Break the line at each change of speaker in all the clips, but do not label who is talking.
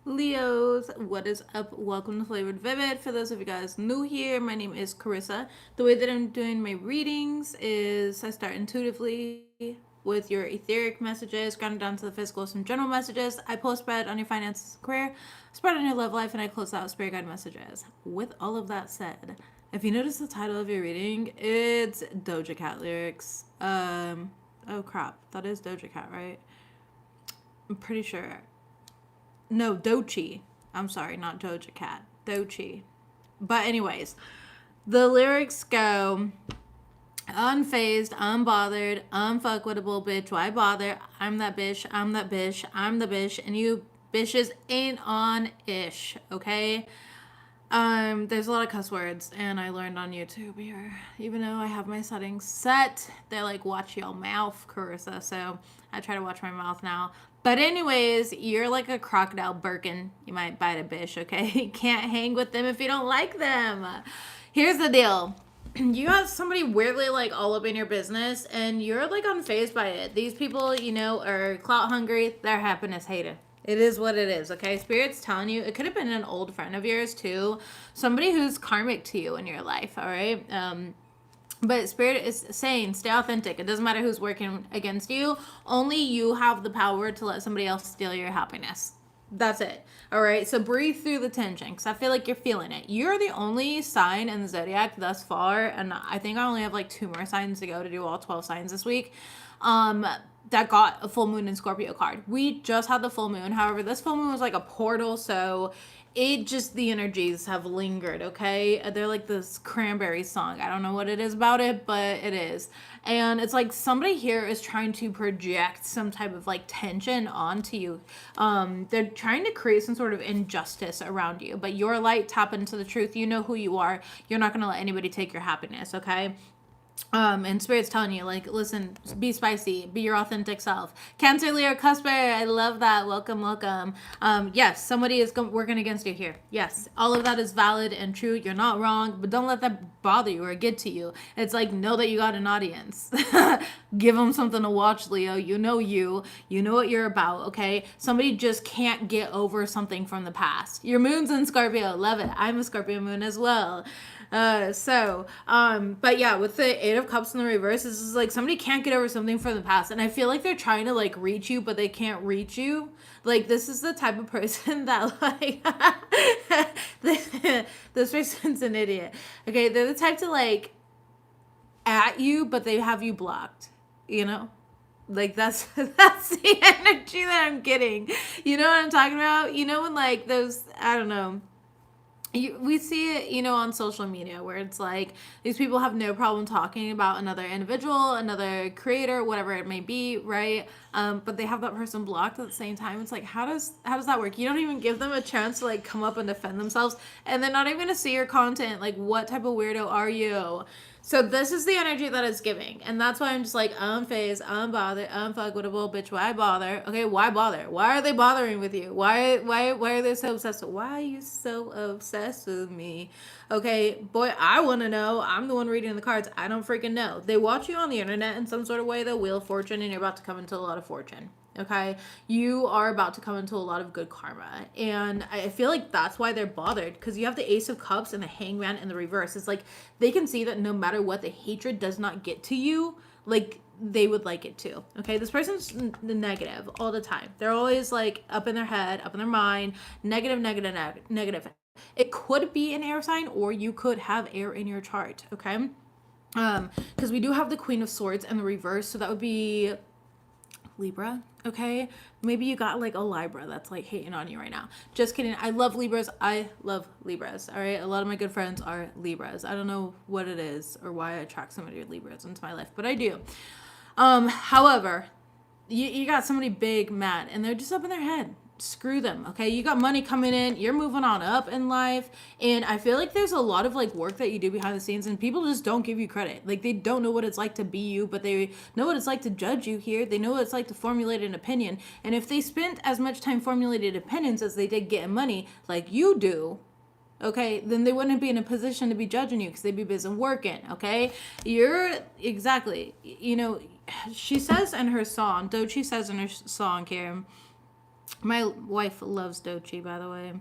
Leos, what is up? Welcome to Flavored Vivid. For those of you guys new here, my name is Carissa. The way that I'm doing my readings is I start intuitively with your etheric messages, grounded down to the physical, some general messages. I pull a spread on your finances and career, spread on your love life, and I close out spirit guide messages. With all of that said, if you notice the title of your reading, it's Doja Cat lyrics. Oh crap, that is Doja Cat, right? I'm pretty sure. No, Dochi. I'm sorry, not Doja Cat. Dochi. But anyways, the lyrics go unfazed, unbothered, unfuckwitable, bitch. Why bother? I'm that bitch. I'm that bitch. I'm the bitch, and you bitches ain't on ish. Okay. There's a lot of cuss words, and I learned on YouTube here. Even though I have my settings set, they're like, watch your mouth, Carissa. So I try to watch my mouth now. But anyways, you're like a crocodile Birkin. You might bite a bitch, okay? You can't hang with them if you don't like them. Here's the deal. You got somebody weirdly like all up in your business, and you're like unfazed by it. These people, are clout hungry. They're happiness hated. It is what it is, okay? Spirit's telling you, it could have been an old friend of yours too. Somebody who's karmic to you in your life, all right? But Spirit is saying, stay authentic. It doesn't matter who's working against you. Only you have the power to let somebody else steal your happiness. That's it. All right. So breathe through the tension because I feel like you're feeling it. You're the only sign in the zodiac thus far. And I think I only have like 2 more signs to go to do all 12 signs this week. That got a full moon in Scorpio card. We just had the full moon. However, this full moon was like a portal. So the energies have lingered, okay? They're like this cranberry song. I don't know what it is about it, but it is. And it's like somebody here is trying to project some type of like tension onto you. They're trying to create some sort of injustice around you, but your light, tap into the truth. You know who you are. You're not going to let anybody take your happiness, okay? And Spirit's telling you, like, listen, be spicy, be your authentic self. Cancer, Leo, Cusper, I love that. Welcome, welcome. Yes, somebody is working against you here. Yes, all of that is valid and true. You're not wrong, but don't let that bother you or get to you. It's like, know that you got an audience. Give them something to watch, Leo. You know what you're about, okay? Somebody just can't get over something from the past. Your moon's in Scorpio. Love it. I'm a Scorpio moon as well. But yeah, with the 8 of Cups in the reverse, this is like somebody can't get over something from the past, and I feel like they're trying to like reach you, but they can't reach you. Like, this is the type of person that like this person's an idiot. Okay, they're the type to like at you, but they have you blocked. Like that's the energy that I'm getting. You know what I'm talking about? When like those, I don't know. We see it, on social media where it's like these people have no problem talking about another individual, another creator, whatever it may be, right? But they have that person blocked at the same time. It's like, how does that work? You don't even give them a chance to like come up and defend themselves, and they're not even gonna see your content. Like, what type of weirdo are you? So this is the energy that it's giving. And that's why I'm just like, unfazed, unbothered, unfuckable, bitch, why bother? Okay, why bother? Why are they bothering with you? Why are they so obsessed? Why are you so obsessed with me? Okay, boy, I want to know. I'm the one reading the cards. I don't freaking know. They watch you on the internet in some sort of way, the Wheel of Fortune, and you're about to come into a lot of fortune. Okay, you are about to come into a lot of good karma, and I feel like that's why they're bothered, because you have the Ace of Cups and the Hangman in the reverse. It's like they can see that no matter what, the hatred does not get to you like they would like it to. Okay, this person's negative all the time. They're always like up in their head, up in their mind, negative. It could be an air sign, or you could have air in your chart. Okay, because we do have the Queen of Swords in the reverse, so that would be Libra. Okay, maybe you got like a Libra that's like hating on you right now. Just kidding. I love Libras. All right, a lot of my good friends are Libras. I don't know what it is or why I attract so many Libras into my life, but I do. However, you got somebody big mad, and they're just up in their head. Screw them. Okay, you got money coming in, you're moving on up in life, and I feel like there's a lot of like work that you do behind the scenes, and people just don't give you credit. Like, they don't know what it's like to be you, but they know what it's like to judge you here. They know what it's like to formulate an opinion, and if they spent as much time formulating opinions as they did getting money like you do, okay, then they wouldn't be in a position to be judging you, because they'd be busy working. Okay, you're exactly, she says in her song, Dochi says in her song here, My wife loves Dochi, by the way.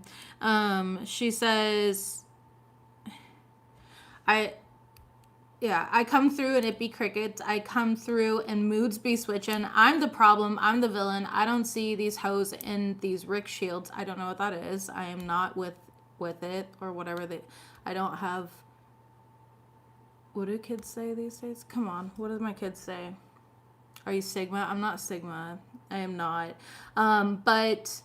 She says, I yeah, I come through and it be crickets. I come through and moods be switching. I'm the problem. I'm the villain. I don't see these hoes in these Rick shields. I don't know what that is. I am not with it or whatever they. I don't have. What do kids say these days? Come on, what do my kids say? Are you Sigma? I'm not Sigma. I am not. But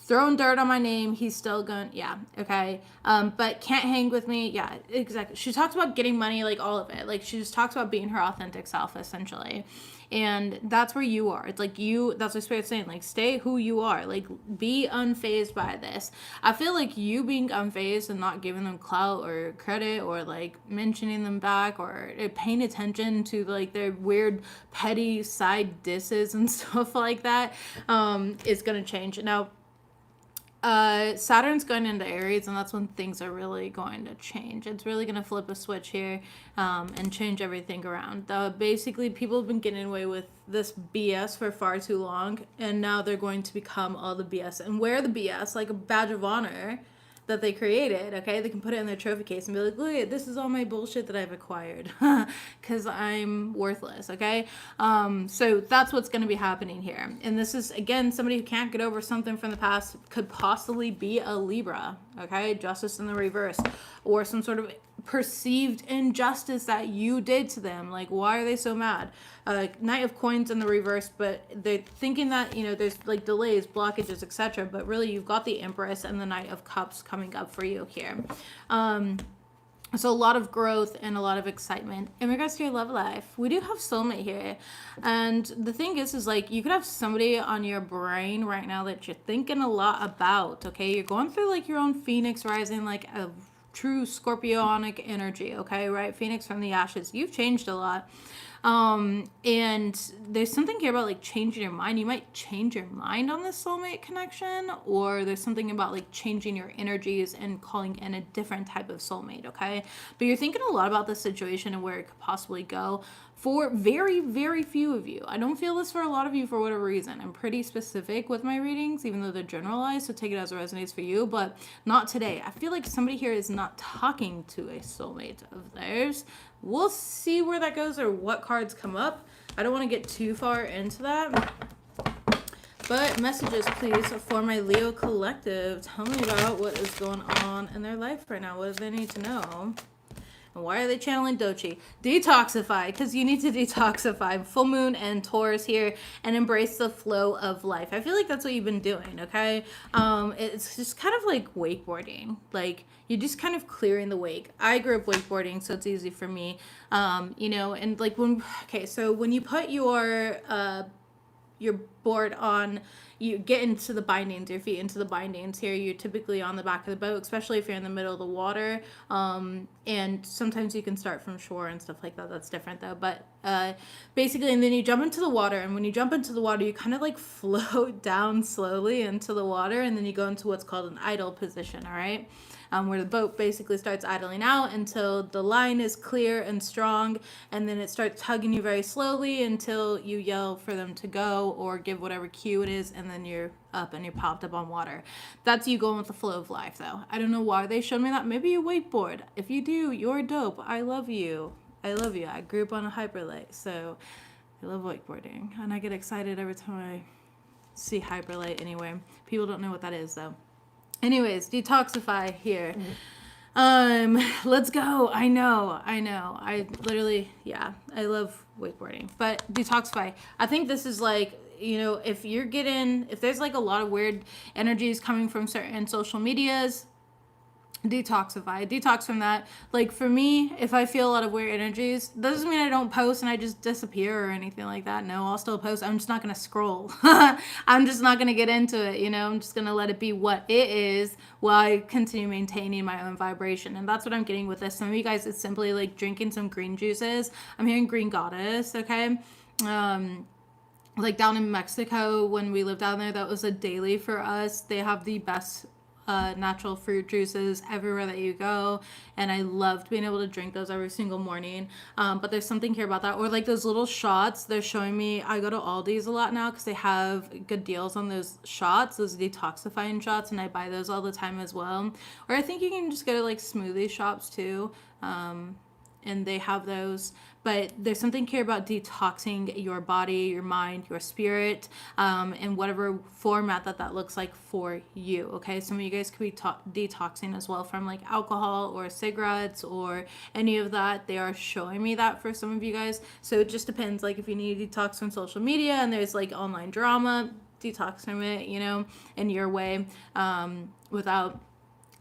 throwing dirt on my name, he's still going, yeah, okay. But can't hang with me. Yeah, exactly. She talks about getting money, like all of it. Like she just talks about being her authentic self, essentially. And that's where you are. It's like you, that's what Spirit's saying, like stay who you are. Like be unfazed by this. I feel like you being unfazed and not giving them clout or credit or like mentioning them back or paying attention to like their weird petty side disses and stuff like that is going to change. Now, Saturn's going into Aries, and that's when things are really going to change. It's really going to flip a switch here and change everything around. Basically, people have been getting away with this BS for far too long, and now they're going to become all the BS and wear the BS like a badge of honor that they created, okay? They can put it in their trophy case and be like, look, this is all my bullshit that I've acquired because I'm worthless, okay? So that's what's going to be happening here. And this is, again, somebody who can't get over something from the past could possibly be a Libra, okay? Justice in the reverse, or some sort of perceived injustice that you did to them. Like, why are they so mad? Knight of Coins in the reverse, but they're thinking that, you know, there's like delays, blockages, etc. But really, you've got the Empress and the Knight of Cups coming up for you here. So a lot of growth and a lot of excitement in regards to your love life. We do have soulmate here, and the thing is like you could have somebody on your brain right now that you're thinking a lot about. Okay, you're going through like your own Phoenix rising, like a true Scorpionic energy. Okay, right? Phoenix from the ashes. You've changed a lot. And there's something here about like changing your mind. You might change your mind on this soulmate connection, or there's something about like changing your energies and calling in a different type of soulmate, okay? But you're thinking a lot about the situation and where it could possibly go for very, very few of you. I don't feel this for a lot of you for whatever reason. I'm pretty specific with my readings, even though they're generalized, so take it as it resonates for you, but not today. I feel like somebody here is not talking to a soulmate of theirs. We'll see where that goes or what cards come up. I don't want to get too far into that. But messages, please, for my Leo collective. Tell me about what is going on in their life right now. What do they need to know? And why are they channeling Dochi? Detoxify, because you need to detoxify. Full moon and Taurus here, and embrace the flow of life. I feel like that's what you've been doing, okay? It's just kind of like wakeboarding. Like, you're just kind of clearing the wake. I grew up wakeboarding, so it's easy for me. You know, and like so when you put your board on, you get into the bindings, your feet into the bindings here, you're typically on the back of the boat, especially if you're in the middle of the water, and sometimes you can start from shore and stuff like that. That's different though, but basically, and then you jump into the water, and when you jump into the water, you kind of like float down slowly into the water, and then you go into what's called an idle position, all right? Where the boat basically starts idling out until the line is clear and strong, and then it starts tugging you very slowly until you yell for them to go or give whatever cue it is, and then you're up and you're popped up on water. That's you going with the flow of life, though. I don't know why they showed me that. Maybe you wakeboard. If you do, you're dope. I love you. I love you. I grew up on a hyperlight, so I love wakeboarding, and I get excited every time I see hyperlight anyway. People don't know what that is, though. Anyways, detoxify here. Let's go. I know. I literally, yeah, I love wakeboarding. But detoxify. I think this is like, you know, if there's like a lot of weird energies coming from certain social medias, detox from that. Like for me, if I feel a lot of weird energies, doesn't mean I don't post and I just disappear or anything like that. No, I'll still post. I'm just not gonna scroll. I'm just not gonna get into it, you know. I'm just gonna let it be what it is while I continue maintaining my own vibration. And that's what I'm getting with this. Some of you guys, it's simply like drinking some green juices. I'm hearing green goddess, okay. Like down in Mexico when we lived down there, that was a daily for us. They have the best natural fruit juices everywhere that you go, and I loved being able to drink those every single morning. But there's something here about that, or like those little shots. They're showing me. I go to Aldi's a lot now because they have good deals on those shots, those detoxifying shots, and I buy those all the time as well. Or I think you can just go to like smoothie shops too. And they have those, but there's something here about detoxing your body, your mind, your spirit, in whatever format that looks like for you. Okay, some of you guys could be detoxing as well from like alcohol or cigarettes or any of that. They are showing me that for some of you guys, so it just depends. Like if you need to detox from social media and there's like online drama, detox from it, you know, in your way, without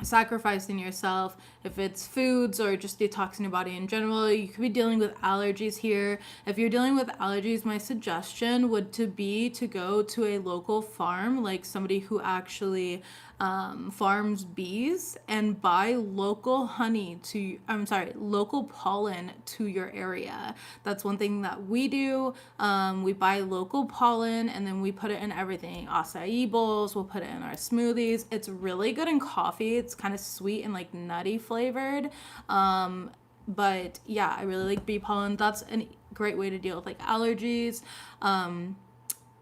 sacrificing yourself. If it's foods or just detoxing your body in general, you could be dealing with allergies here. If you're dealing with allergies, my suggestion would be to go to a local farm, like somebody who actually farms bees, and buy local honey local pollen to your area. That's one thing that we do. We buy local pollen and then we put it in everything. Acai bowls, we'll put it in our smoothies. It's really good in coffee. It's kind of sweet and like nutty flavored. But yeah, I really like bee pollen. That's a great way to deal with like allergies.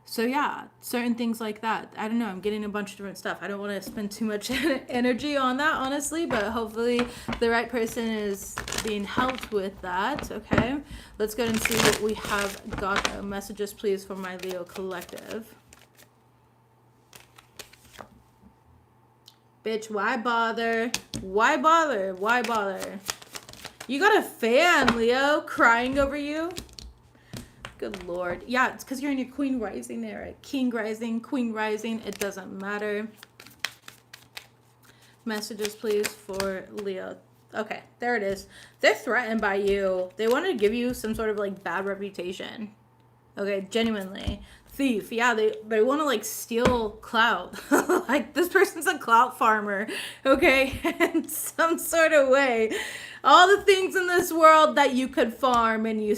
So yeah, certain things like that. I don't know, I'm getting a bunch of different stuff. I don't want to spend too much energy on that, honestly, but hopefully the right person is being helped with that. Okay, let's go and see what we have got. Messages, please, from my Leo collective. Bitch, why bother? Why bother? Why bother? You got a fan, Leo, crying over you? Good Lord. Yeah, it's because you're in your Queen Rising there, right? King Rising, Queen Rising. It doesn't matter. Messages, please, for Leo. Okay, there it is. They're threatened by you. They want to give you some sort of like bad reputation. Okay, genuinely. Thief. Yeah, they want to like steal clout. Like this person's a clout farmer. Okay, in some sort of way. All the things in this world that you could farm and you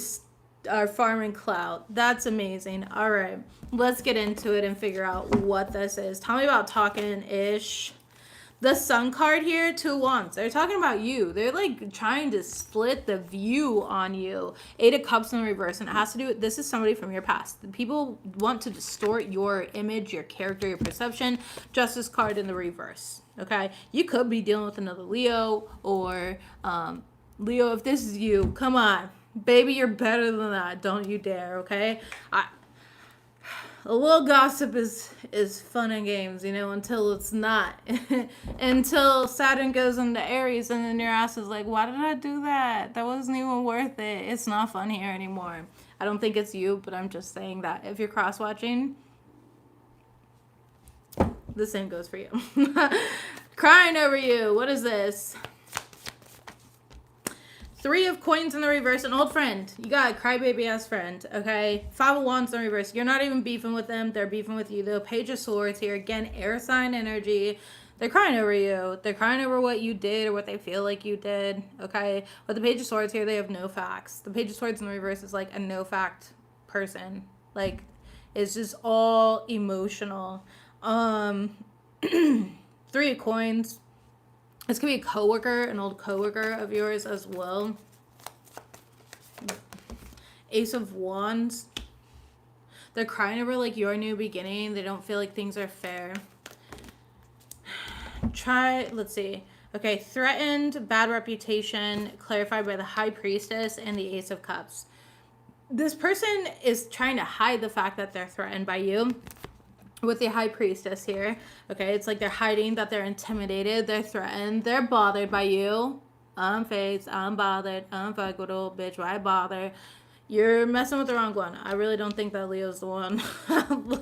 are farming clout. That's amazing. All right, let's get into it and figure out what this is. Tell me about talking-ish. The Sun card here, 2 wands. They're talking about you. They're like trying to split the view on you. 8 of Cups in reverse, and it has to do with, this is somebody from your past. The people want to distort your image, your character, your perception. Justice card in the reverse. Okay, you could be dealing with another Leo, or Leo, if this is you, come on. Baby, you're better than that. Don't you dare, okay? A little gossip is fun and games, you know, until it's not. Until Saturn goes into Aries and then your ass is like, why did I do that? That wasn't even worth it. It's not fun here anymore. I don't think it's you, but I'm just saying that. If you're cross-watching, the same goes for you. Crying over you. What is this? 3 of Coins in the reverse, an old friend. You got a crybaby ass friend, okay? 5 of Wands in the reverse. You're not even beefing with them. They're beefing with you. The Page of Swords here. Again, air sign energy. They're crying over you. They're crying over what you did or what they feel like you did, okay? With the Page of Swords here, they have no facts. The Page of Swords in the reverse is like a no fact person. Like, it's just all emotional. 3 of Coins. This could be a coworker, an old coworker of yours as well. Ace of Wands. They're crying over like your new beginning. They don't feel like things are fair. Let's see. Okay, threatened, bad reputation, clarified by the High Priestess and the Ace of Cups. This person is trying to hide the fact that they're threatened by you. With the High Priestess here, okay, it's like they're hiding that they're intimidated, they're threatened, they're bothered by you. Unfazed, unbothered, unfuckable, bitch, why bother? You're messing with the wrong one. I really don't think that Leo's the one.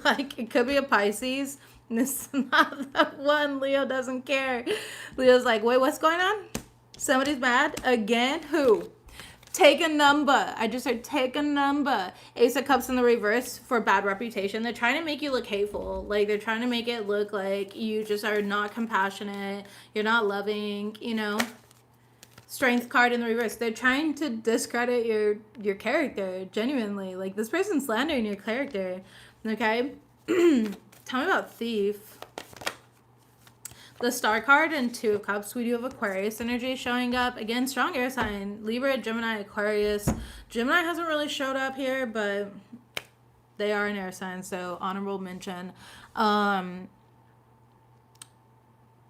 Like, it could be a Pisces. This is not the one. Leo doesn't care. Leo's like, wait, what's going on? Somebody's mad? Again? Who? Take a number. I just heard take a number. Ace of Cups in the reverse for bad reputation. They're trying to make you look hateful. Like, they're trying to make it look like you just are not compassionate. You're not loving, you know. Strength card in the reverse. They're trying to discredit your character, genuinely. Like, this person's slandering your character. Okay? Tell me about Thief. The Star card and Two of Cups. We do have Aquarius energy showing up. Again, strong air sign. Libra, Gemini, Aquarius. Gemini hasn't really showed up here, but they are an air sign, so honorable mention.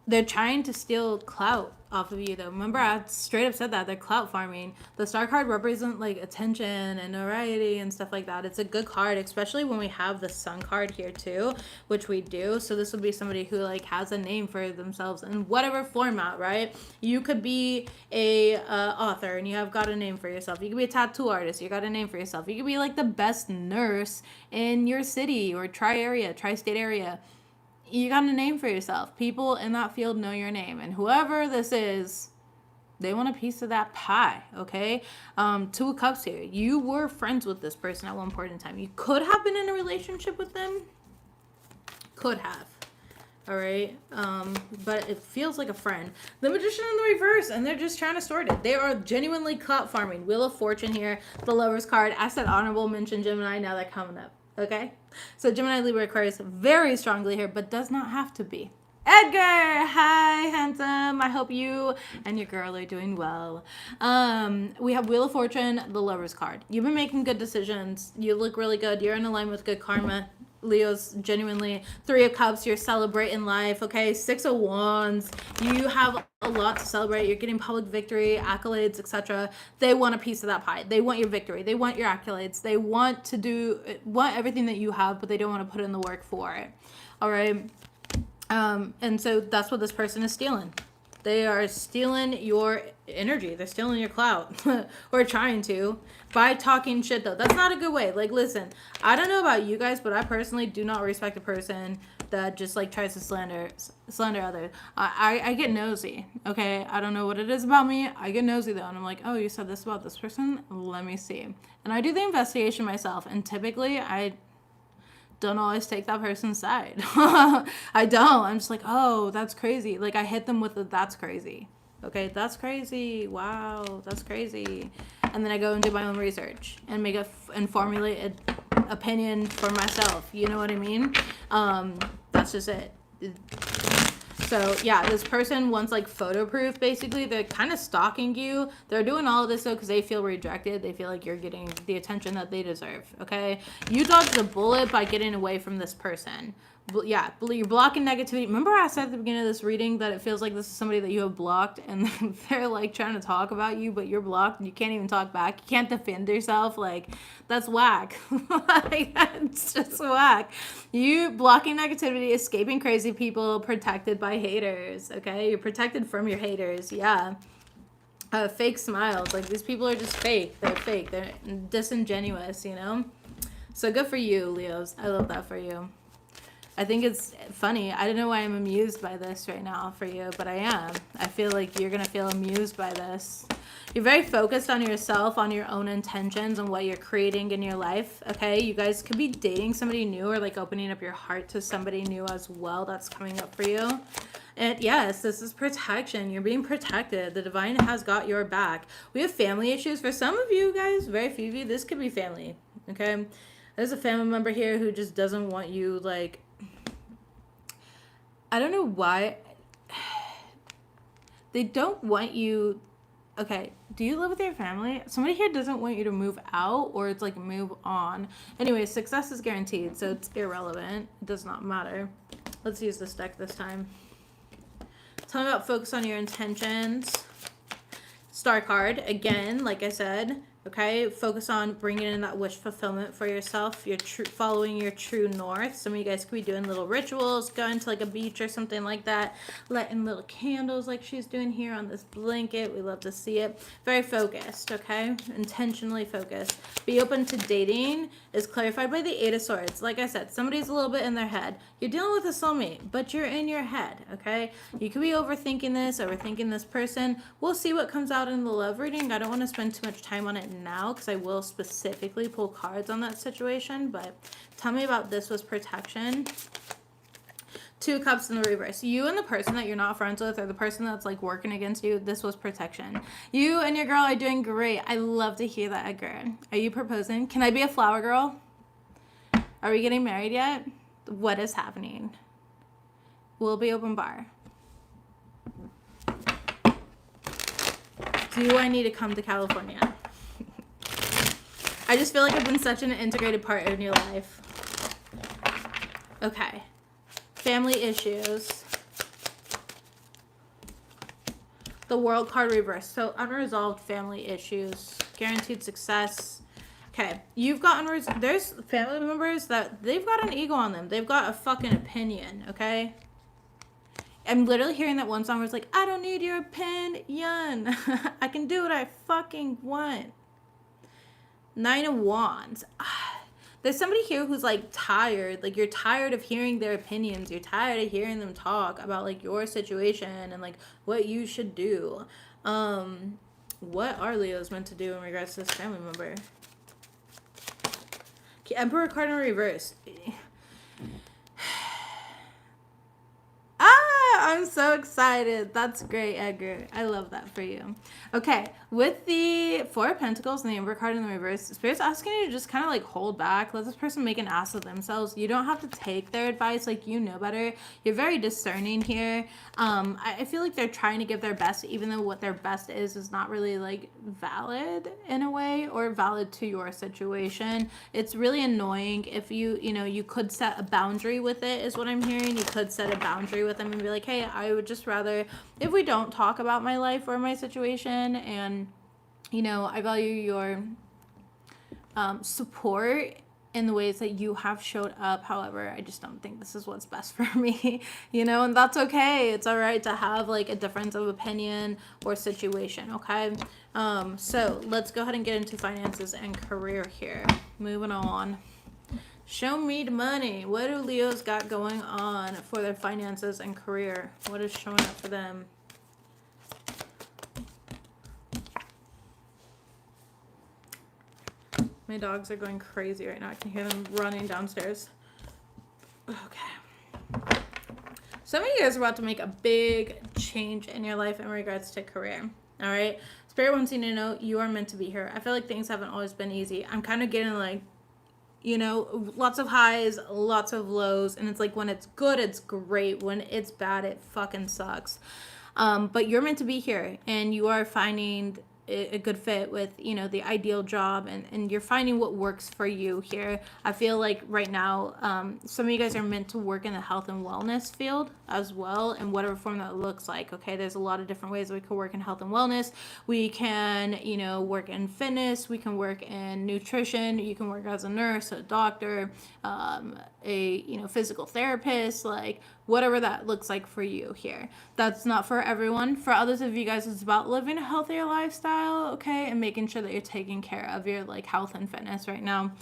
They're trying to steal clout off of you, though. Remember, I straight up said that. They're clout farming. The Star card represents, like, attention and notoriety and stuff like that. It's a good card, especially when we have the Sun card here, too, which we do. So this would be somebody who, like, has a name for themselves in whatever format, right? You could be a author, and you have got a name for yourself. You could be a tattoo artist. You got a name for yourself. You could be, like, the best nurse in your city or tri-state area. You got a name for yourself. People in that field know your name. And whoever this is, they want a piece of that pie, okay? Two of Cups here. You were friends with this person at one point in time. You could have been in a relationship with them. Could have. All right? But it feels like a friend. The Magician in the reverse, and they're just trying to sort it. They are genuinely clout farming. Wheel of Fortune here. The Lover's card. I said honorable mention Gemini. Now they're coming up. Okay, so Gemini, Libra, Aquarius, very strongly here, but does not have to be. Edgar, hi, handsome. I hope you and your girl are doing well. We have Wheel of Fortune, the Lover's card. You've been making good decisions. You look really good. You're in alignment with good karma. Leo's genuinely. Three of Cups, you're celebrating life, okay? Six of Wands, you have a lot to celebrate. You're getting public victory, accolades, etc. They want a piece of that pie. They want your victory. They want your accolades. They want everything that you have, but they don't want to put in the work for it. All right? And so that's what this person is stealing. They are stealing your energy. They're stealing your clout. Or trying to. By talking shit, though. That's not a good way. Like, listen. I don't know about you guys, but I personally do not respect a person that just, like, tries to slander others. I get nosy. Okay? I don't know what it is about me. I get nosy, though. And I'm like, oh, you said this about this person? Let me see. And I do the investigation myself. And typically, I don't always take that person's side. I don't. I'm just like, oh, that's crazy. Like, I hit them with the that's crazy. Okay, that's crazy. Wow, that's crazy. And then I go and do my own research and make and formulate an opinion for myself. You know what I mean? That's just it. So, yeah, this person wants, like, photo proof, basically. They're kind of stalking you. They're doing all of this, though, because they feel rejected. They feel like you're getting the attention that they deserve, okay? You dodged a bullet by getting away from this person. Yeah, you're blocking negativity. Remember I said at the beginning of this reading that it feels like this is somebody that you have blocked, and they're, like, trying to talk about you, but you're blocked, and you can't even talk back. You can't defend yourself. Like, that's whack. Like, it's just whack. You blocking negativity, escaping crazy people, protected by haters, okay? You're protected from your haters, yeah. Fake smiles. Like, these people are just fake. They're fake. They're disingenuous, you know? So good for you, Leos. I love that for you. I think it's funny. I don't know why I'm amused by this right now for you, but I am. I feel like you're going to feel amused by this. You're very focused on yourself, on your own intentions, and what you're creating in your life, okay? You guys could be dating somebody new or, like, opening up your heart to somebody new as well. That's coming up for you. And yes, this is protection. You're being protected. The divine has got your back. We have family issues. For some of you guys, very few of you, this could be family, okay? There's a family member here who just doesn't want you, like, I don't know why. They don't want you. Okay, do you live with your family? Somebody here doesn't want you to move out, or it's like move on. Anyway, success is guaranteed, so it's irrelevant. It does not matter. Let's use this deck this time. Tell me about focus on your intentions. Star card, again, like I said. Okay, focus on bringing in that wish fulfillment for yourself. You're following your true north. Some of you guys could be doing little rituals, going to like a beach or something like that, lighting little candles like she's doing here on this blanket. We love to see it. Very focused, okay? Intentionally focused. Be open to dating is clarified by the Eight of Swords. Like I said, somebody's a little bit in their head. You're dealing with a soulmate, but you're in your head, okay? You could be overthinking this person. We'll see what comes out in the love reading. I don't want to spend too much time on it now because I will specifically pull cards on that situation, but tell me about this was protection. Two Cups in the reverse. You and the person that you're not friends with, or the person that's like working against you, this was protection. You and your girl are doing great. I love to hear that, Edgar. Are you proposing? Can I be a flower girl? Are we getting married yet? What is happening? Will be open bar. Do I need to come to California? I just feel like I've been such an integrated part in your life. Okay. Family issues. The World card reversed. So unresolved family issues. Guaranteed success. Okay. You've got there's family members that they've got an ego on them. They've got a fucking opinion. Okay. I'm literally hearing that one song where it's like, I don't need your opinion. I can do what I fucking want. 9 of Wands. There's somebody here who's like tired. Like you're tired of hearing their opinions. You're tired of hearing them talk about like your situation and like what you should do. What are Leos meant to do in regards to this family member? Okay, Emperor card in reverse. I'm so excited. That's great, Edgar. I love that for you. Okay, with the Four of Pentacles and the Emperor card in the reverse, Spirit's asking you to just kind of like hold back. Let this person make an ass of themselves. You don't have to take their advice. Like, you know better. You're very discerning here. I feel like they're trying to give their best, even though what their best is not really like valid in a way or valid to your situation. It's really annoying if you could set a boundary with it, is what I'm hearing. You could set a boundary with them and be like, hey, I would just rather if we don't talk about my life or my situation, and I value your support in the ways that you have showed up. However, I just don't think this is what's best for me, and that's okay. It's all right to have like a difference of opinion or situation. Okay. So let's go ahead and get into finances and career here. Moving on. Show me the money. What do Leos got going on for their finances and career? What is showing up for them? My dogs are going crazy right now. I can hear them running downstairs. Okay. Some of you guys are about to make a big change in your life in regards to career. All right. Spirit wants you to know you are meant to be here. I feel like things haven't always been easy. I'm kind of getting like, lots of highs, lots of lows. And it's like when it's good, it's great. When it's bad, it fucking sucks. But you're meant to be here, and you are finding a good fit with the ideal job, and you're finding what works for you here. I feel like right now some of you guys are meant to work in the health and wellness field as well, in whatever form that looks like. Okay, there's a lot of different ways that we could work in health and wellness. We can work in fitness, we can work in nutrition, you can work as a nurse, a doctor, a physical therapist, like whatever that looks like for you here. That's not for everyone. For others of you guys, it's about living a healthier lifestyle, okay, and making sure that you're taking care of your like health and fitness right now.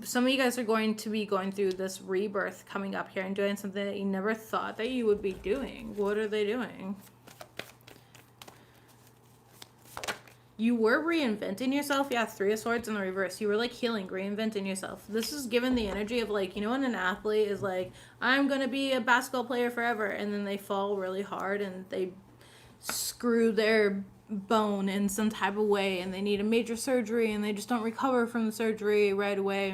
Some of you guys are going to be going through this rebirth coming up here and doing something that you never thought that you would be doing. What are they doing? You were reinventing yourself. Yeah, Three of Swords in the reverse. You were like healing, reinventing yourself. This is given the energy of like, when an athlete is like, I'm going to be a basketball player forever. And then they fall really hard and they screw their bone in some type of way and they need a major surgery and they just don't recover from the surgery right away,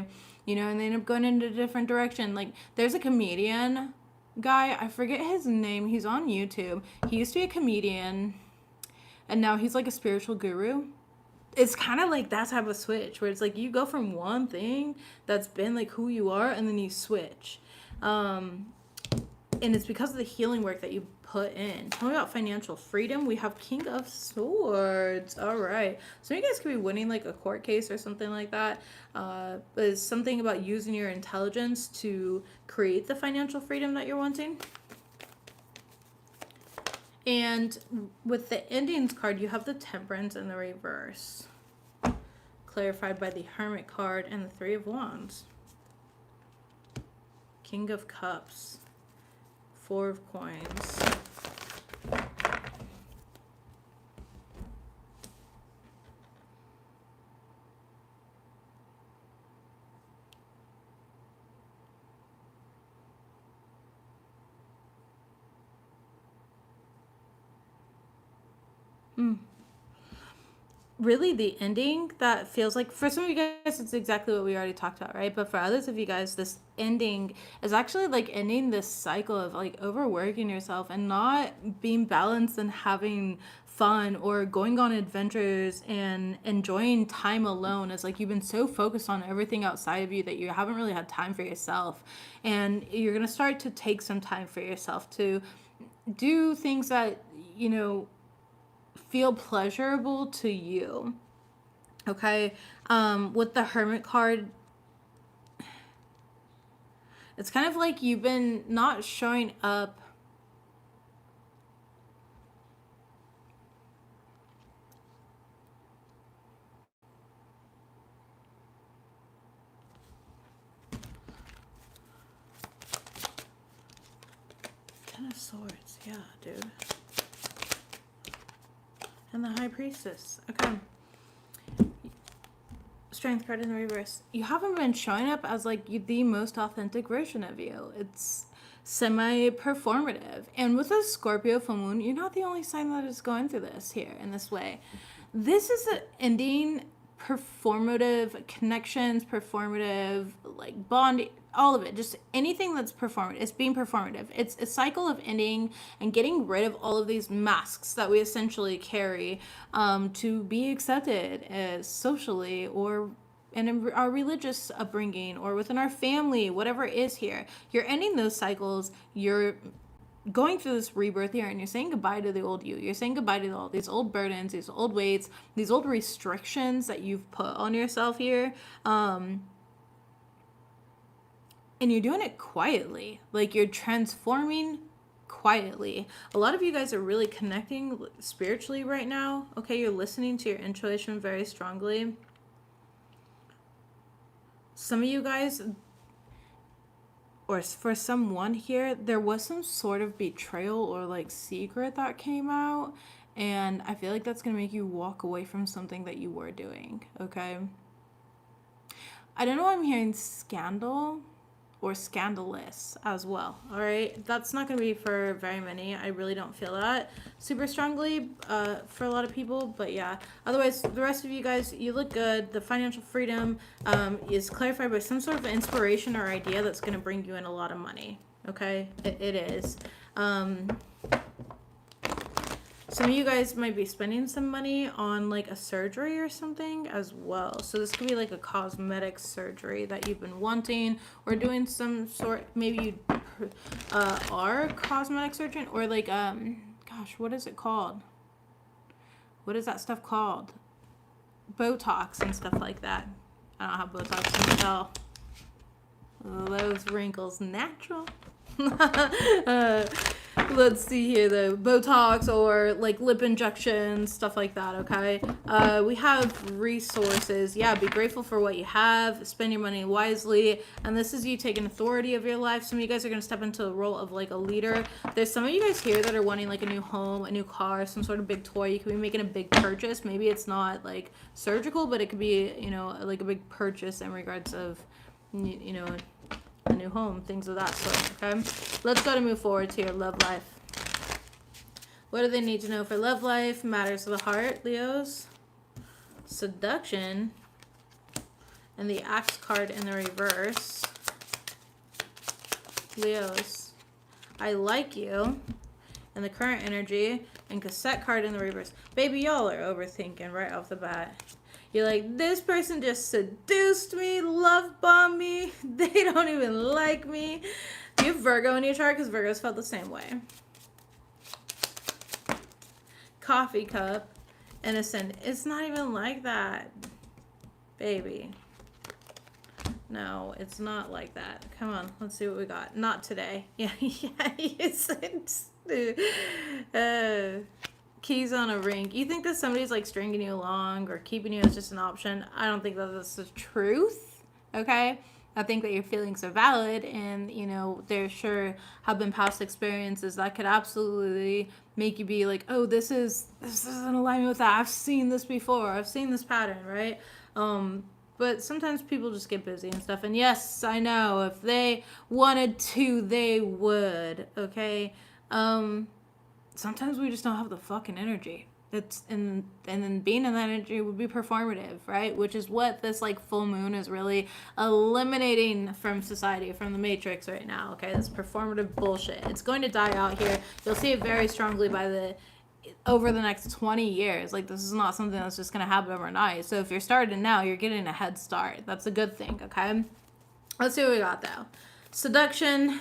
and they end up going into a different direction. Like there's a comedian guy, I forget his name. He's on YouTube. He used to be a comedian. And now he's like a spiritual guru. It's kind of like that type of switch where it's like you go from one thing that's been like who you are and then you switch. And it's because of the healing work that you put in. Tell me about financial freedom. We have King of Swords. All right. So you guys could be winning like a court case or something like that. But it's something about using your intelligence to create the financial freedom that you're wanting. And with the endings card, you have the Temperance in the reverse, clarified by the Hermit card and the Three of Wands. King of Cups, Four of Coins. Really the ending that feels like, for some of you guys, it's exactly what we already talked about, right? But for others of you guys, this ending is actually like ending this cycle of like overworking yourself and not being balanced and having fun or going on adventures and enjoying time alone. It's like you've been so focused on everything outside of you that you haven't really had time for yourself. And you're going to start to take some time for yourself to do things that, you know, feel pleasurable to you. Okay. With the Hermit card, it's kind of like you've been not showing up. Ten of Swords, yeah, dude. And the High Priestess. Okay. Strength card in the reverse. You haven't been showing up as like the most authentic version of you. It's semi-performative. And with a Scorpio full moon, you're not the only sign that is going through this here in this way. This is an ending performative connections, performative like bonding, all of it, just anything that's performative. It's being performative. It's a cycle of ending and getting rid of all of these masks that we essentially carry to be accepted as socially or in our religious upbringing or within our family, whatever it is here. You're ending those cycles. You're going through this rebirth here and you're saying goodbye to the old you. You're saying goodbye to all these old burdens, these old weights, these old restrictions that you've put on yourself here. And you're doing it quietly. Like you're transforming quietly. A lot of you guys are really connecting spiritually right now. Okay, you're listening to your intuition very strongly. Some of you guys, or for someone here, there was some sort of betrayal or like secret that came out. And I feel like that's going to make you walk away from something that you were doing. Okay. I don't know why I'm hearing scandal or scandalous as well. All right. That's not going to be for very many. I really don't feel that super strongly for a lot of people. But yeah, otherwise, the rest of you guys, you look good. The financial freedom is clarified by some sort of inspiration or idea that's going to bring you in a lot of money. Okay. It is. Some of you guys might be spending some money on like a surgery or something as well. So this could be like a cosmetic surgery that you've been wanting or doing some sort. Maybe you are a cosmetic surgeon or like, gosh, what is it called? What is that stuff called? Botox and stuff like that. I don't have Botox in hell. Those wrinkles natural. Let's see here, though. Botox or like lip injections, stuff like that, okay? We have resources. Yeah, be grateful for what you have. Spend your money wisely. And this is you taking authority of your life. Some of you guys are going to step into the role of like a leader. There's some of you guys here that are wanting like a new home, a new car, some sort of big toy. You could be making a big purchase. Maybe it's not like surgical, but it could be, you know, like a big purchase in regards of, you know, a new home, things of that sort, okay? Let's go to move forward to your love life. What do they need to know for love life? Matters of the heart, Leos. Seduction. And the Axe card in the reverse. Leos. I like you. And the current energy. And Cassette card in the reverse. Baby, y'all are overthinking right off the bat. You're like, this person just seduced me, love bombed me. They don't even like me. Do you have Virgo in your chart? Because Virgos felt the same way. Coffee cup. Innocent. It's not even like that, baby. No, it's not like that. Come on, let's see what we got. Not today. Yeah, yeah, yes. Keys on a ring. You think that somebody's like stringing you along or keeping you as just an option? I don't think that that's the truth. Okay, I think that your feelings are valid, and you know there sure have been past experiences that could absolutely make you be like, oh, this is in alignment with that. I've seen this before. I've seen this pattern, right? But sometimes people just get busy and stuff. And yes, I know if they wanted to, they would. Okay. Sometimes we just don't have the fucking energy. And then being in that energy would be performative, right? Which is what this like full moon is really eliminating from society, from the matrix right now. Okay, this performative bullshit. It's going to die out here. You'll see it very strongly by the over the next 20 years. Like, this is not something that's just going to happen overnight. So if you're starting now, you're getting a head start. That's a good thing, okay? Let's see what we got, though. Seduction.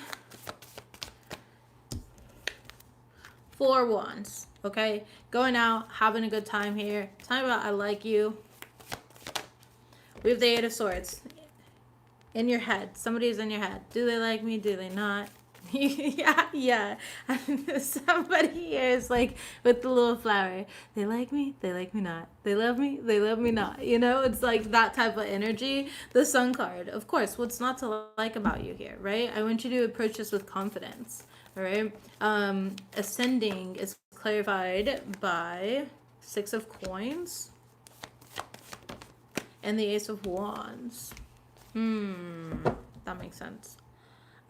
4 wands, okay? Going out, having a good time here. Talking about I like you. We have the 8 of swords. In your head. Somebody's in your head. Do they like me? Do they not? yeah. Somebody here is like with the little flower. They like me not. They love me not. You know, it's like that type of energy. The Sun card. Of course, what's not to like about you here, right? I want you to approach this with confidence. All right. Ascending is clarified by 6 of coins and the Ace of Wands. That makes sense.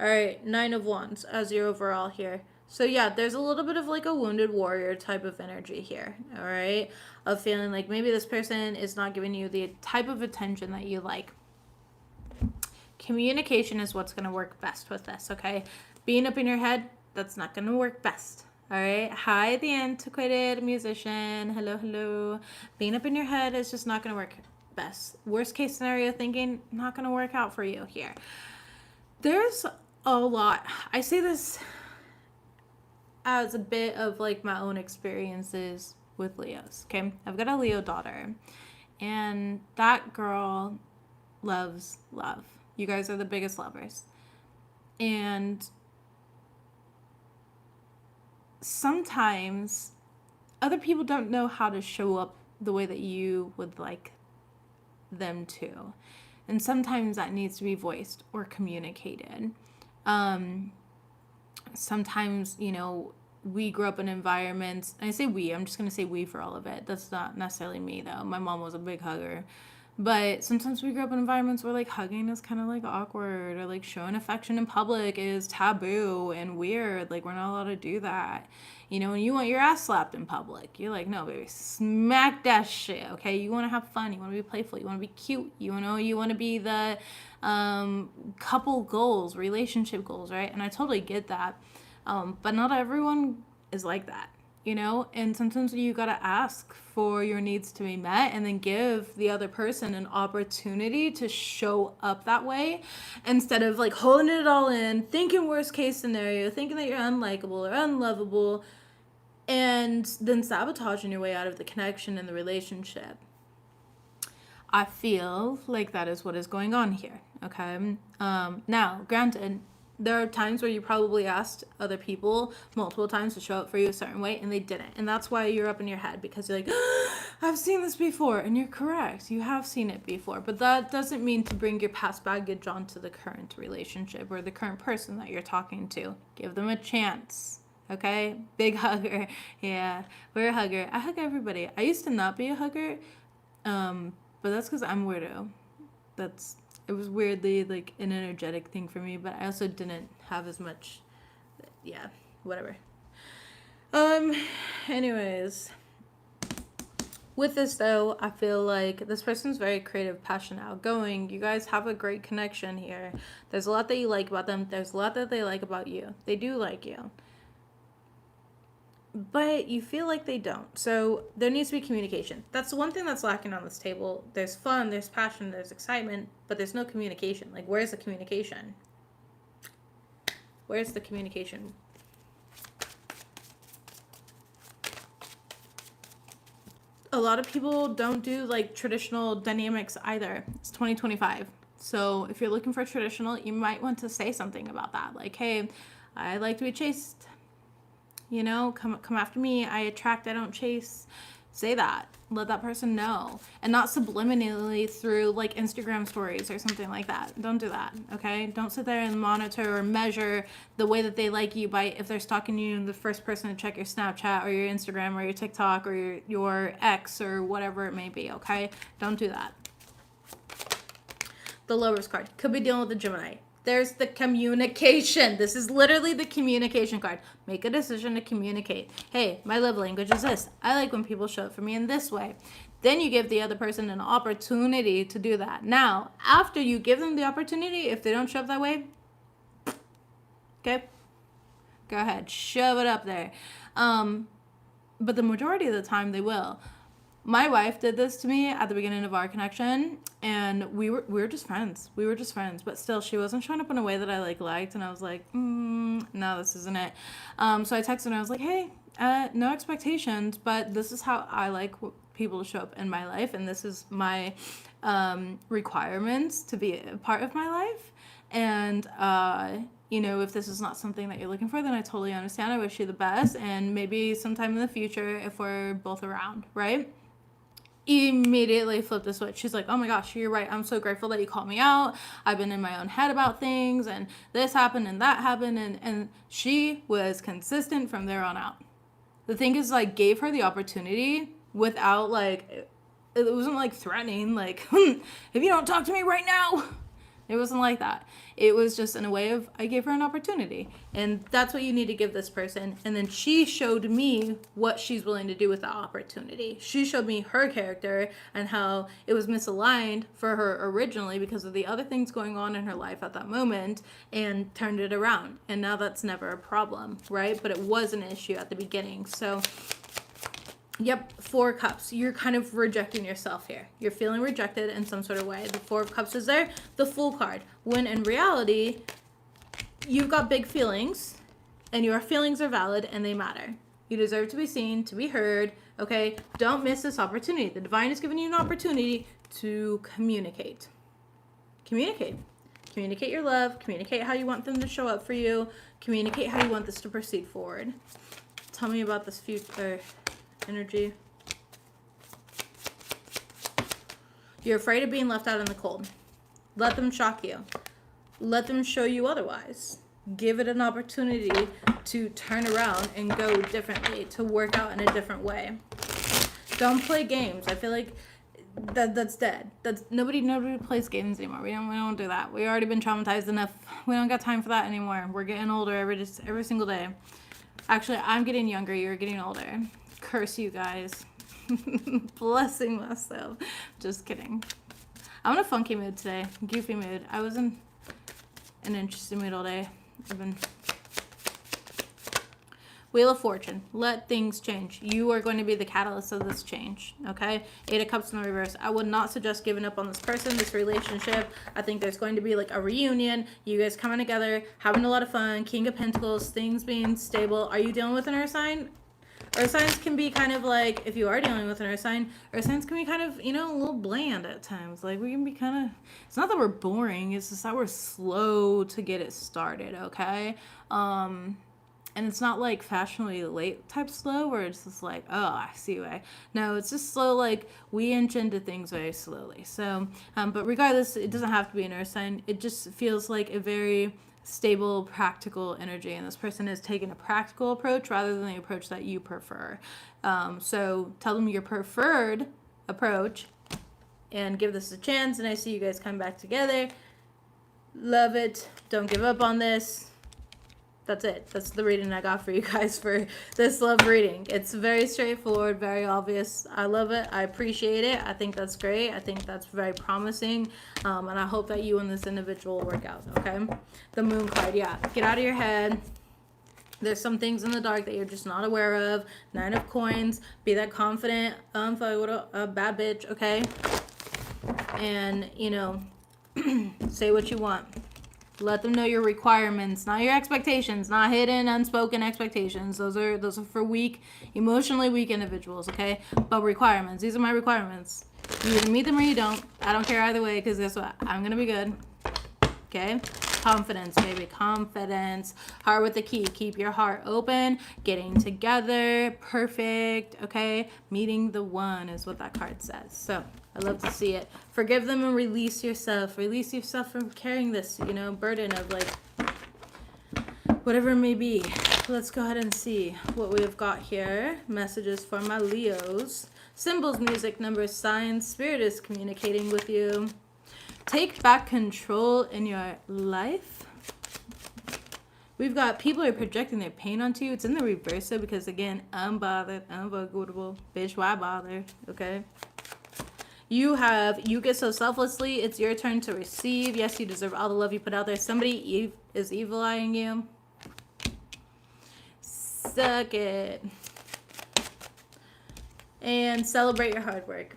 All right, 9 of Wands as your overall here. So yeah, there's a little bit of like a wounded warrior type of energy here. All right, of feeling like maybe this person is not giving you the type of attention that you like. Communication is what's going to work best with this, okay? Being up in your head, that's not going to work best. All right. Hi, the antiquated musician. Hello. Being up in your head is just not going to work best. Worst case scenario thinking, not going to work out for you here. There's a lot. I say this as a bit of like my own experiences with Leos. Okay. I've got a Leo daughter, and that girl loves love. You guys are the biggest lovers. And sometimes other people don't know how to show up the way that you would like them to. And sometimes that needs to be voiced or communicated. Sometimes, you know, we grew up in environments, and I say we, I'm just going to say we for all of it. That's not necessarily me, though. My mom was a big hugger. But sometimes we grew up in environments where, like, hugging is kind of, like, awkward, or, like, showing affection in public is taboo and weird. Like, we're not allowed to do that. You know, when you want your ass slapped in public, you're like, no, baby, smack that shit, okay? You want to have fun. You want to be playful. You want to be cute. You want to be the couple goals, relationship goals, right? And I totally get that. But not everyone is like that. You know, and sometimes you got to ask for your needs to be met and then give the other person an opportunity to show up that way instead of like holding it all in, thinking worst case scenario, thinking that you're unlikable or unlovable, and then sabotaging your way out of the connection and the relationship. I feel like that is what is going on here. Okay. Now, granted, there are times where you probably asked other people multiple times to show up for you a certain way and they didn't. And that's why you're up in your head, because you're like, I've seen this before. And you're correct. You have seen it before. But that doesn't mean to bring your past baggage onto the current relationship or the current person that you're talking to. Give them a chance. Okay? Big hugger. Yeah, we're a hugger. I hug everybody. I used to not be a hugger, but that's because I'm weirdo. It was weirdly like an energetic thing for me, but I also didn't have as much, yeah, whatever. Anyways, with this though, I feel like this person's very creative, passionate, outgoing. You guys have a great connection here. There's a lot that you like about them. There's a lot that they like about you. They do like you. But you feel like they don't. So there needs to be communication. That's the one thing that's lacking on this table. There's fun, there's passion, there's excitement, but there's no communication. Like, where's the communication? Where's the communication? A lot of people don't do like traditional dynamics either. It's 2025. So if you're looking for traditional, you might want to say something about that. Like, hey, I like to be chased. You know, come after me. I attract, I don't chase. Say that. Let that person know. And not subliminally through like Instagram stories or something like that. Don't do that, okay? Don't sit there and monitor or measure the way that they like you by if they're stalking you and the first person to check your Snapchat or your Instagram or your TikTok or your ex or whatever it may be, okay? Don't do that. The Lovers card. Could be dealing with a Gemini. There's the communication. This is literally the communication card. Make a decision to communicate. Hey, my love language is this. I like when people show up for me in this way. Then you give the other person an opportunity to do that. Now, after you give them the opportunity, if they don't show up that way, okay, go ahead, shove it up there. but the majority of the time they will. My wife did this to me at the beginning of our connection, and we were just friends. We were just friends, but still, she wasn't showing up in a way that I liked, and I was like, no, this isn't it. So I texted her, and I was like, hey, no expectations, but this is how I like people to show up in my life, and this is my requirements to be a part of my life. And you know, if this is not something that you're looking for, then I totally understand. I wish you the best, and maybe sometime in the future if we're both around, right? Immediately flipped the switch. She's like, oh my gosh, you're right. I'm so grateful that you called me out. I've been in my own head about things, and this happened and that happened, and she was consistent from there on out. The thing is, like, gave her the opportunity without, like, it wasn't like threatening, like, if you don't talk to me right now. It wasn't like that. It was just in a way of, I gave her an opportunity. And that's what you need to give this person. And then she showed me what she's willing to do with that opportunity. She showed me her character and how it was misaligned for her originally because of the other things going on in her life at that moment, and turned it around. And now that's never a problem, right? But it was an issue at the beginning. So yep, 4 cups. You're kind of rejecting yourself here. You're feeling rejected in some sort of way. The 4 of cups is there, the Fool card. When in reality, you've got big feelings, and your feelings are valid, and they matter. You deserve to be seen, to be heard, okay? Don't miss this opportunity. The divine is giving you an opportunity to communicate. Communicate. Communicate your love. Communicate how you want them to show up for you. Communicate how you want this to proceed forward. Tell me about this future energy. You're afraid of being left out in the cold. Let them shock you. Let them show you otherwise. Give it an opportunity to turn around and go differently, to work out in a different way. Don't play games. I feel like that's dead. That's nobody plays games anymore. We don't do that. We already been traumatized enough. We don't got time for that anymore. We're getting older every single day. Actually, I'm getting younger. You're getting older. Curse you guys. Blessing myself. Just kidding. I'm in a funky mood today. Goofy mood. I was in an interesting mood all day. I've been... Wheel of Fortune. Let things change. You are going to be the catalyst of this change. Okay? 8 of Cups in the reverse. I would not suggest giving up on this person, this relationship. I think there's going to be like a reunion. You guys coming together, having a lot of fun. King of Pentacles. Things being stable. Are you dealing with an earth sign? Earth signs can be kind of like, if you are dealing with an earth sign, earth signs can be kind of, you know, a little bland at times. Like, we can be kind of, it's not that we're boring, it's just that we're slow to get it started, okay? And it's not like fashionably late type slow where it's just like, oh, I see why. No, it's just slow, like we inch into things very slowly. So, but regardless, it doesn't have to be an earth sign. It just feels like a very stable, practical energy, and this person is taking a practical approach rather than the approach that you prefer. So tell them your preferred approach and give this a chance, and I see you guys come back together. Love it. Don't give up on this. That's it. That's the reading I got for you guys for this love reading. It's very straightforward, very obvious. I love it. I appreciate it. I think that's great. I think that's very promising. And I hope that you and this individual work out, okay? The Moon card, yeah. Get out of your head. There's some things in the dark that you're just not aware of. 9 of Coins. Be that confident, bad bitch, okay? And, you know, say what you want. Let them know your requirements, not your expectations, not hidden, unspoken expectations. Those are for weak, emotionally weak individuals, okay? But requirements. These are my requirements. You either meet them or you don't. I don't care either way, because guess what? I'm going to be good. Okay? Confidence, baby. Confidence. Heart with the key. Keep your heart open. Getting together. Perfect. Okay? Meeting the one is what that card says. So, I love to see it. Forgive them and release yourself. Release yourself from carrying this, you know, burden of like whatever it may be. Let's go ahead and see what we have got here. Messages for my Leos. Symbols, music, numbers, signs. Spirit is communicating with you. Take back control in your life. We've got people are projecting their pain onto you. It's in the reverse because, again, unbothered, unavoidable. Bitch, why bother? Okay? You get so selflessly, it's your turn to receive. Yes, you deserve all the love you put out there. Somebody is evil-eyeing you. Suck it. And celebrate your hard work.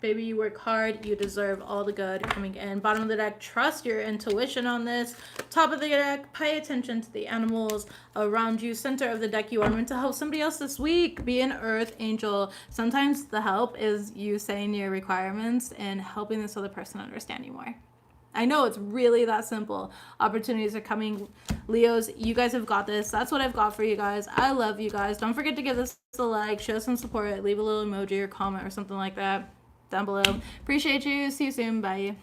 Baby, you work hard. You deserve all the good coming in. Bottom of the deck, trust your intuition on this. Top of the deck, pay attention to the animals around you. Center of the deck, you are meant to help somebody else this week. Be an earth angel. Sometimes the help is you saying your requirements and helping this other person understand you more. I know it's really that simple. Opportunities are coming. Leos, you guys have got this. That's what I've got for you guys. I love you guys. Don't forget to give this a like, show some support, leave a little emoji or comment or something like that down below. Appreciate you. See you soon. Bye.